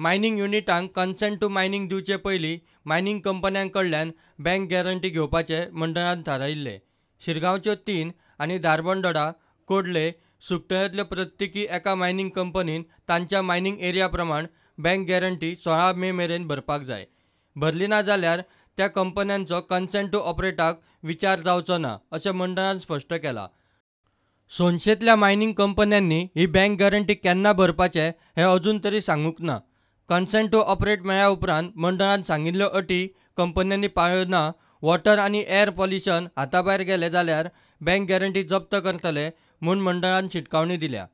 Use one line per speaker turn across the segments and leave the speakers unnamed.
Mining युनिटांक consent to mining दिवचे पयलीं mining कंपन्यांकडल्यान bank guarantee घेवपाचे मंडळान थारायिल्ले. शिरगांवच्यो 3 आनी धारबांदोडा, कोडले, सुकटेंतल्या प्रत्येकी एका मायनिंग कंपनीन तांच्या मायनिंग एरिया प्रमाण बँक गॅरंटी 16 मे मेरेन भरपाक जाय. भरली ना जाल्यार त्या कंपन्यांचो कन्सेंट टू ऑपरेटाक विचार जावचो ना, अशें मंडळान स्पश्ट केलां. सोनशेंतल्या मायनिंग कंपन्यांनी ही बँक गॅरंटी केन्ना भरपाचें हें अजून तरी सांगूंक ना. कन्सेंट टू ऑपरेट मेळ्ळ्या उपरांत मंडळान सांगिल्ल्यो अटी कंपन्यांनी पाळ्ळ्यो ना. वॉटर आनी एअर पॉल्युशन हाताभायर गेलें जाल्यार बँक गॅरंटी जप्त करतले म्हूण मंडळान शिटकावणी दिल्या.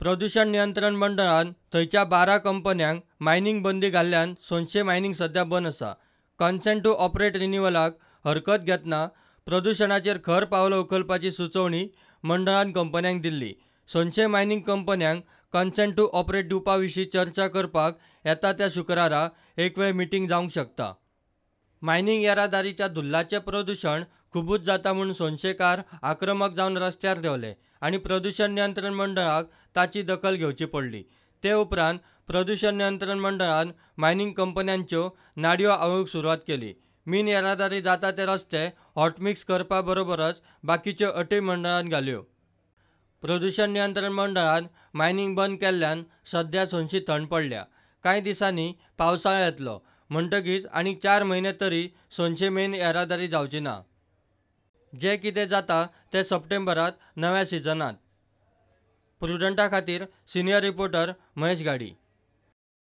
प्रदूषण नियंत्रण मंडळान थंयच्या 12 कंपन्यांक मायनिंग बंदी घाल्ल्यान सोनशे मायनिंग सध्या बंद आसा. कन्सेंट टू ऑपरेट रिन्यूवलाक हरकत घेतना प्रदूषणाचेर खर पावलां उखलपाची सुचोवणी मंडळान कंपन्यांक दिल्ली. सोनशे मायनिंग कंपन्यांक कन्सेंट टू ऑपरेट दिवपा विशीं चर्चा करपाक येता त्या शुक्रारा एक वेळ मिटींग जावंक शकता. मायनिंग येरादारीच्या धुल्लाचें प्रदूशण खुबूच जाता म्हूण सोनशेकार आक्रमक जावन रस्त्यार देवले आनी प्रदूषण नियंत्रण मंडळाक ताची दखल घेवची पडली. ते उपरांत प्रदूषण नियंत्रण मंडळान मायनिंग कंपन्यांच्यो नाडयो आळूंक सुरवात केली. मिन येरादारी जाता ते रस्ते हॉटमिक्स करपा बरोबरच बाकीच्यो अटी मंडळान घाल्यो. प्रदूषण नियंत्रण मंडळान मायनिंग बंद केल्ल्यान सध्या सोनशी थंड पडल्या. कांय दिसांनी पावसाळो येतलो म्हणटकीच आनीक 4 म्हयने तरी सोनशे मेन येरादारी जावची ना. जें कितें जाता तें सप्टेंबरांत नव्या सिजनांत. प्रुडंटा खातीर सिनियर रिपोर्टर महेश गाडी.